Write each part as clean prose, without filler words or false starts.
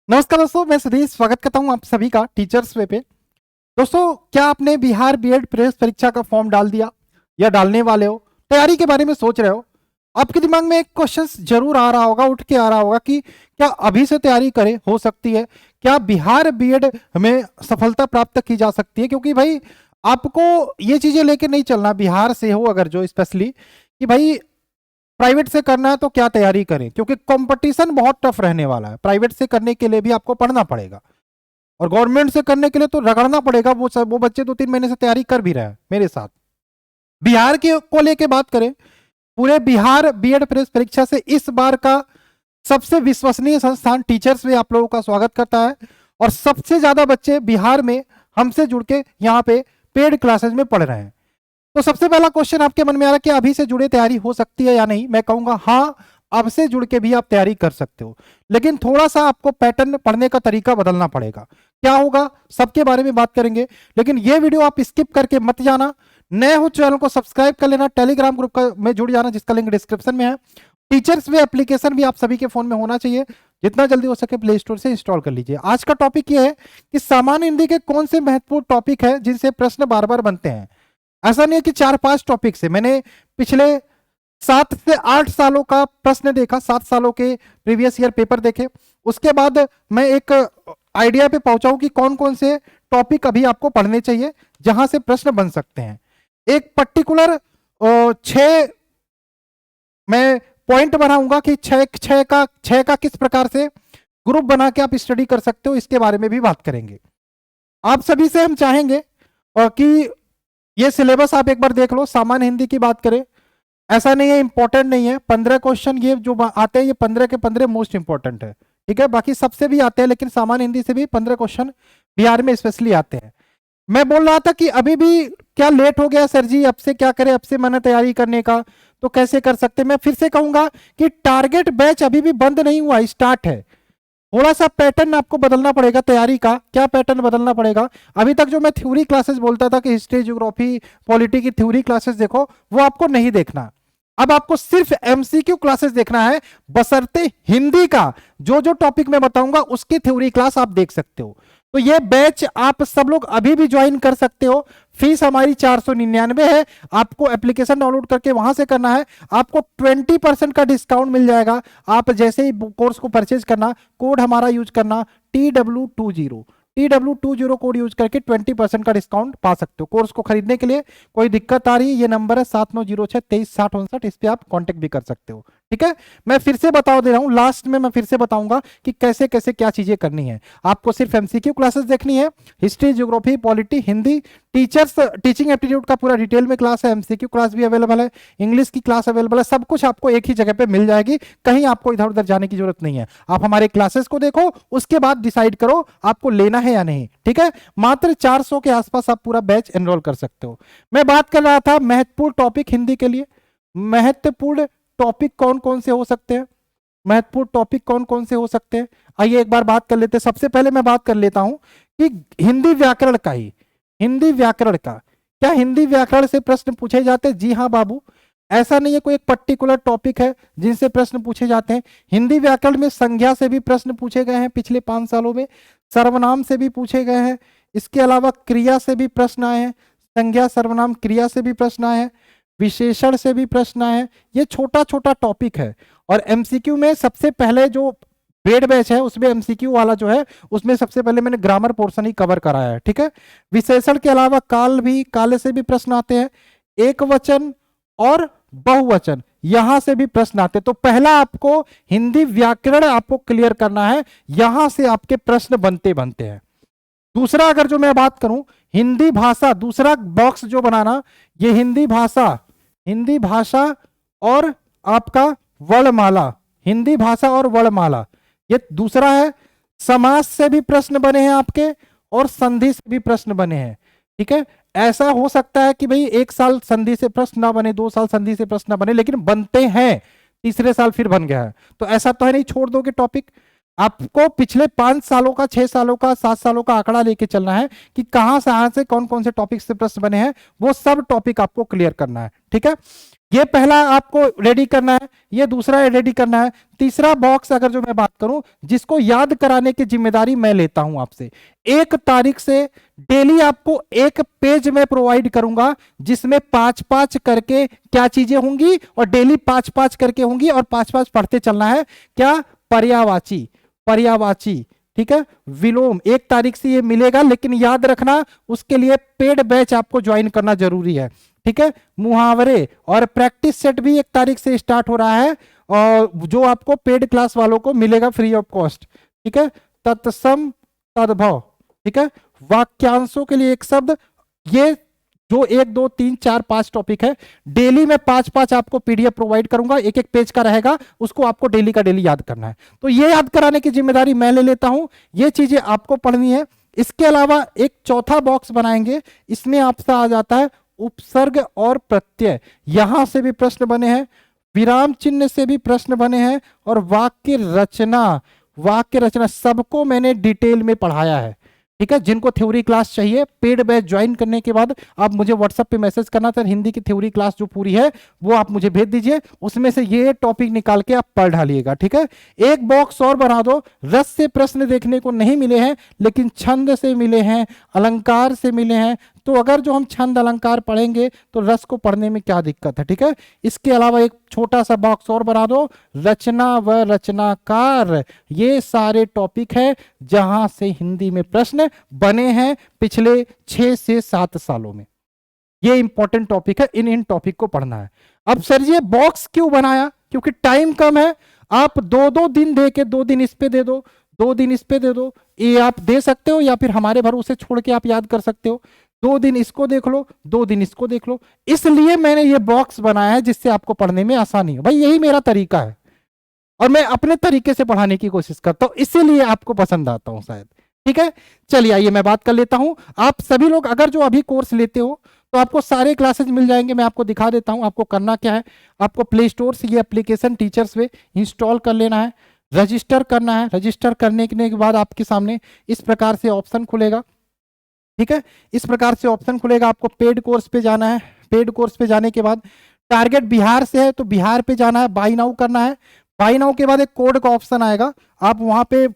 नमस्कार दोस्तों, मैं सुधीर स्वागत करता हूं आप सभी का टीचर्स वे पे। दोस्तों, क्या आपने बिहार बीएड प्रेस परीक्षा का फॉर्म डाल दिया या डालने वाले हो, तैयारी के बारे में सोच रहे हो? आपके दिमाग में एक क्वेश्चन जरूर आ रहा होगा, उठ के आ रहा होगा कि क्या अभी से तैयारी करें, हो सकती है क्या बिहार बीएड में सफलता प्राप्त की जा सकती है? क्योंकि भाई आपको ये चीजें लेके नहीं चलना, बिहार से हो अगर जो स्पेशली, कि भाई प्राइवेट से करना है तो क्या तैयारी करें, क्योंकि कंपटीशन बहुत टफ रहने वाला है। प्राइवेट से करने के लिए भी आपको पढ़ना पड़ेगा और गवर्नमेंट से करने के लिए तो रगड़ना पड़ेगा। वो बच्चे 2-3 महीने से तैयारी कर भी रहे हैं मेरे साथ। बिहार के को लेके बात करें, पूरे बिहार बीएड प्रेस परीक्षा से इस बार का सबसे विश्वसनीय संस्थान टीचर्स में आप लोगों का स्वागत करता है और सबसे ज्यादा बच्चे बिहार में हमसे जुड़ के यहाँ पे पेड क्लासेज में पढ़ रहे हैं। तो सबसे पहला क्वेश्चन आपके मन में आ रहा है कि अभी से जुड़े तैयारी हो सकती है या नहीं? मैं कहूंगा हाँ, अब से जुड़ के भी आप तैयारी कर सकते हो, लेकिन थोड़ा सा आपको पैटर्न पढ़ने का तरीका बदलना पड़ेगा। क्या होगा सबके बारे में बात करेंगे, लेकिन ये वीडियो आप स्किप करके मत जाना। नए हो चैनल को सब्सक्राइब कर लेना, टेलीग्राम ग्रुप का में जुड़ जाना जिसका लिंक डिस्क्रिप्शन में है। टीचर्स वे एप्लीकेशन भी आप सभी के फोन में होना चाहिए, जितना जल्दी हो सके प्ले स्टोर से इंस्टॉल कर लीजिए। आज का टॉपिक ये है कि सामान्य हिंदी के कौन से महत्वपूर्ण टॉपिक है जिनसे प्रश्न बार बार बनते हैं। ऐसा नहीं है कि 4-5 टॉपिक से, मैंने पिछले 7 से 8 सालों का प्रश्न देखा, 7 सालों के प्रीवियस ईयर पेपर देखे, उसके बाद मैं एक आइडिया पे पहुंचा हूं कि कौन कौन से टॉपिक अभी आपको पढ़ने चाहिए जहां से प्रश्न बन सकते हैं। एक पर्टिकुलर 6 मैं पॉइंट बनाऊंगा कि छह का किस प्रकार से ग्रुप बना के आप स्टडी कर सकते हो, इसके बारे में भी बात करेंगे। आप सभी से हम चाहेंगे कि ये सिलेबस आप एक बार देख लो। सामान्य हिंदी की बात करें, ऐसा नहीं है इंपॉर्टेंट नहीं है, 15 क्वेश्चन ये जो आते हैं ये 15 के 15 मोस्ट इंपॉर्टेंट है, ठीक है। बाकी सबसे भी आते हैं, लेकिन सामान्य हिंदी से भी 15 क्वेश्चन बिहार में स्पेशली आते हैं। मैं बोल रहा था कि अभी भी क्या लेट हो गया सर जी, अब से क्या करें, अब से मैंने तैयारी करने का, तो कैसे कर सकते? मैं फिर से कहूंगा कि टारगेट बैच अभी भी बंद नहीं हुआ, स्टार्ट है। थोड़ा सा पैटर्न आपको बदलना पड़ेगा तैयारी का। क्या पैटर्न बदलना पड़ेगा? अभी तक जो मैं थ्योरी क्लासेस बोलता था कि हिस्ट्री, ज्योग्राफी, पॉलिटी की थ्योरी क्लासेस देखो, वो आपको नहीं देखना। अब आपको सिर्फ एमसीक्यू क्लासेस देखना है, बशर्ते हिंदी का जो जो टॉपिक मैं बताऊंगा उसकी थ्योरी क्लास आप देख सकते हो। तो ये बैच आप सब लोग अभी भी ज्वाइन कर सकते हो। फीस हमारी 499 है। आपको एप्लीकेशन डाउनलोड करके वहां से करना है। आपको 20% का डिस्काउंट मिल जाएगा। आप जैसे ही कोर्स को परचेज करना, कोड हमारा यूज करना TW20 कोड यूज करके 20% का डिस्काउंट पा सकते हो। कोर्स को खरीदने के लिए कोई दिक्कत आ रही है, ये नंबर है 7906236059, इस पे आप कांटेक्ट भी कर सकते हो, ठीक है। मैं फिर से बता दे रहा हूं, लास्ट में मैं फिर से बताऊंगा कि कैसे कैसे क्या चीजें करनी है। आपको सिर्फ एमसीक्यू क्लासेस देखनी है, history, geography, polity, Hindi, teachers teaching aptitude का पूरा डिटेल में क्लास है, एमसीक्यू क्लास भी अवेलेबल है, इंग्लिश की क्लास अवेलेबल है। सब कुछ आपको एक ही जगह पे मिल जाएगी, कहीं आपको इधर उधर जाने की जरूरत नहीं है। आप हमारे क्लासेस को देखो, उसके बाद डिसाइड करो आपको लेना है या नहीं, ठीक है। मात्र 400 के आसपास आप पूरा बैच एनरोल कर सकते हो। मैं बात कर रहा था महत्वपूर्ण टॉपिक हिंदी के लिए। महत्वपूर्ण टॉपिक कौन कौन से हो सकते हैं? महत्वपूर्ण टॉपिक कौन कौन से हो सकते हैं? आइए एक बार बात कर लेते हैं। सबसे पहले मैं बात कर लेता हूं कि हिंदी व्याकरण का ही, हिंदी व्याकरण का, क्या हिंदी व्याकरण से प्रश्न पूछे जाते हैं? जी हाँ बाबू, ऐसा नहीं है कोई एक पर्टिकुलर टॉपिक है जिनसे प्रश्न पूछे जाते हैं। हिंदी व्याकरण में संज्ञा से भी प्रश्न पूछे गए हैं पिछले 5 सालों में, सर्वनाम से भी पूछे गए हैं, इसके अलावा क्रिया से भी प्रश्न आए हैं, संज्ञा, सर्वनाम, क्रिया से भी प्रश्न आए हैं, विशेषण से भी प्रश्न आए हैं। ये छोटा छोटा टॉपिक है और एमसीक्यू में सबसे पहले जो पेड बैच है उसमें एमसीक्यू वाला जो है उसमें सबसे पहले मैंने ग्रामर पोर्शन ही कवर कराया है, ठीक है। विशेषण के अलावा काल भी, काले से भी प्रश्न आते हैं, एक वचन और बहुवचन, यहां से भी प्रश्न आते हैं। तो पहला आपको हिंदी व्याकरण आपको क्लियर करना है, यहां से आपके प्रश्न बनते बनते हैं। दूसरा अगर जो मैं बात करूं, हिंदी भाषा, दूसरा बॉक्स जो बनाना, ये हिंदी भाषा, हिंदी भाषा और आपका वर्णमाला, हिंदी भाषा और वर्णमाला, ये दूसरा है। समास से भी प्रश्न बने हैं आपके और संधि से भी प्रश्न बने हैं, ठीक है। ऐसा हो सकता है कि भाई 1 साल संधि से प्रश्न ना बने, 2 साल संधि से प्रश्न ना बने, लेकिन बनते हैं, तीसरे साल फिर बन गया है। तो ऐसा तो है नहीं छोड़ दोगे टॉपिक। आपको पिछले 5 सालों का, 6 सालों का, 7 सालों का आंकड़ा लेके चलना है कि कहां से कौन कौन से टॉपिक से प्रश्न बने हैं, वो सब टॉपिक आपको क्लियर करना है। ठीक है, ये पहला आपको रेडी करना है, ये दूसरा रेडी करना है। तीसरा बॉक्स अगर जो मैं बात करूं, जिसको याद कराने की जिम्मेदारी मैं लेता हूं आपसे, 1 तारीख से डेली आपको एक पेज में प्रोवाइड करूंगा जिसमें 5-5 करके क्या चीजें होंगी, और डेली 5-5 करके होंगी, और 5-5 पढ़ते चलना है। क्या? पर्यायवाची, पर्यायवाची, ठीक है, विलोम 1 तारीख से ये मिलेगा, लेकिन याद रखना उसके लिए पेड बैच आपको ज्वाइन करना जरूरी है। ठीक है, मुहावरे और प्रैक्टिस सेट भी 1 तारीख से स्टार्ट हो रहा है, और जो आपको पेड क्लास वालों को मिलेगा फ्री ऑफ कॉस्ट। ठीक है, तत्सम तद्भव, ठीक है, वाक्यांशों के लिए एक शब्द, ये जो 1 2 3 4 5 टॉपिक है, डेली में 5-5 आपको पीडीएफ प्रोवाइड करूंगा, एक एक पेज का रहेगा, उसको आपको डेली का डेली याद करना है। तो ये याद कराने की जिम्मेदारी मैं ले लेता हूं, ये चीजें आपको पढ़नी है। इसके अलावा एक चौथा बॉक्स बनाएंगे, इसमें आपसे आ जाता है उपसर्ग और प्रत्यय, यहां से भी प्रश्न बने हैं, विराम चिन्ह से भी प्रश्न बने हैं, और वाक्य रचना, वाक्य रचना सबको मैंने डिटेल में पढ़ाया है। ठीक है, जिनको थ्योरी क्लास चाहिए, पेड बैच ज्वाइन करने के बाद आप मुझे व्हाट्सएप पे मैसेज करना, सर हिंदी की थ्योरी क्लास जो पूरी है वो आप मुझे भेज दीजिए, उसमें से ये टॉपिक निकाल के आप पढ़ ढालिएगा। ठीक है, एक बॉक्स और बना दो, रस से प्रश्न देखने को नहीं मिले हैं, लेकिन छंद से मिले हैं, अलंकार से मिले हैं, तो अगर जो हम छंद अलंकार पढ़ेंगे तो रस को पढ़ने में क्या दिक्कत है। ठीक है, इसके अलावा एक छोटा सा बॉक्स और बना दो, रचना व रचनाकार, ये सारे टॉपिक है जहां से हिंदी में प्रश्न बने हैं पिछले 6 से 7 सालों में। ये इंपॉर्टेंट टॉपिक है, इन टॉपिक को पढ़ना है। अब सर ये बॉक्स क्यों बनाया? क्योंकि टाइम कम है, आप 2-2 दिन दे के, 2 दिन इस पे दे दो, 2 दिन इस पे दे दो, ये आप दे सकते हो, या फिर हमारे भरोसे छोड़ के आप याद कर सकते हो। 2 दिन इसको देख लो, 2 दिन इसको देख लो, इसलिए मैंने ये बॉक्स बनाया है जिससे आपको पढ़ने में आसानी हो। भाई यही मेरा तरीका है, और मैं अपने तरीके से पढ़ाने की कोशिश करता हूं, इसीलिए आपको पसंद आता हूं शायद। ठीक है, चलिए आइए मैं बात कर लेता हूं। आप सभी लोग अगर जो अभी कोर्स लेते हो तो आपको सारे क्लासेस मिल जाएंगे, मैं आपको दिखा देता हूं। आपको करना क्या है, आपको प्ले स्टोर से ये एप्लीकेशन टीचर्स वे इंस्टॉल कर लेना है, रजिस्टर करना है। रजिस्टर करने के बाद आपके सामने इस प्रकार से ऑप्शन खुलेगा। ठीक है, इस प्रकार से ऑप्शन खुलेगा, आपको पेड कोर्स पे जाना है। पेड कोर्स पे जाने के बाद टारगेट बिहार से है तो बिहार पे जाना है, बाई नाउ करना है। बाई नाउ के बाद एक कोड का ऑप्शन आएगा, आप वहां पे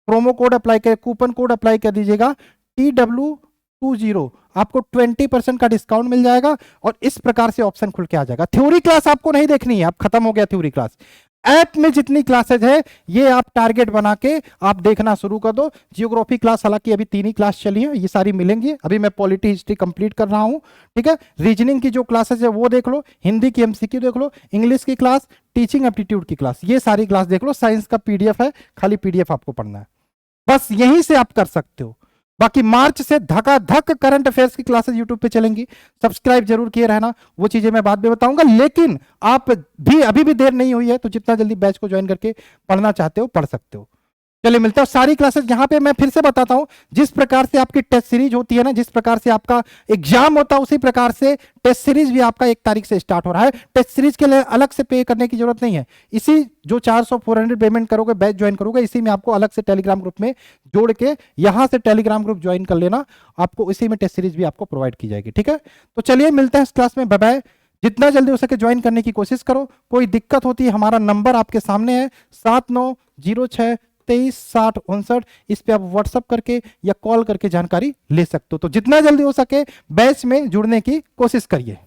प्रोमो कोड अप्लाई कर, कूपन कोड अप्लाई कर दीजिएगा, TW20, आपको 20% का डिस्काउंट मिल जाएगा, और इस प्रकार से ऑप्शन खुल के आ जाएगा। थ्योरी क्लास आपको नहीं देखनी है, अब खत्म हो गया थ्योरी क्लास। ऐप में जितनी क्लासेज है ये आप टारगेट बना के आप देखना शुरू कर दो। जियोग्राफी क्लास हालांकि अभी 3 ही क्लास चली है, ये सारी मिलेंगी। अभी मैं पॉलिटी हिस्ट्री कंप्लीट कर रहा हूं। ठीक है, रीजनिंग की जो क्लासेज है वो देख लो, हिंदी की एमसीक्यू देख लो, इंग्लिश की क्लास, टीचिंग एप्टीट्यूड की क्लास, ये सारी क्लास देख लो। साइंस का पीडीएफ है, खाली पीडीएफ आपको पढ़ना है, बस यहीं से आप कर सकते हो। बाकी मार्च से धकाधक करंट अफेयर्स की क्लासेस यूट्यूब पे चलेंगी, सब्सक्राइब जरूर किए रहना, वो चीजें मैं बाद में बताऊंगा। लेकिन आप भी अभी भी देर नहीं हुई है तो जितना जल्दी बैच को ज्वाइन करके पढ़ना चाहते हो पढ़ सकते हो। चलिए मिलता है सारी क्लासेस। यहाँ पे मैं फिर से बताता हूं, जिस प्रकार से आपकी टेस्ट सीरीज होती है ना, जिस प्रकार से आपका एग्जाम होता है, उसी प्रकार से टेस्ट सीरीज भी आपका 1 तारीख से स्टार्ट हो रहा है। टेस्ट सीरीज के लिए अलग से पे करने की जरूरत नहीं है, इसी जो 400-400 पेमेंट करोगे, बैच ज्वाइन करोगे, इसी में आपको अलग से टेलीग्राम ग्रुप में जोड़ के यहां से टेलीग्राम ग्रुप ज्वाइन कर लेना, आपको इसी में टेस्ट सीरीज भी आपको प्रोवाइड की जाएगी। ठीक है, तो चलिए मिलते हैं इस क्लास में, बाय बाय। जितना जल्दी हो सके ज्वाइन करने की कोशिश करो। कोई दिक्कत होती है, हमारा नंबर आपके सामने है 7906236059, इस पे आप व्हाट्सअप करके या कॉल करके जानकारी ले सकते हो। तो जितना जल्दी हो सके बैच में जुड़ने की कोशिश करिए।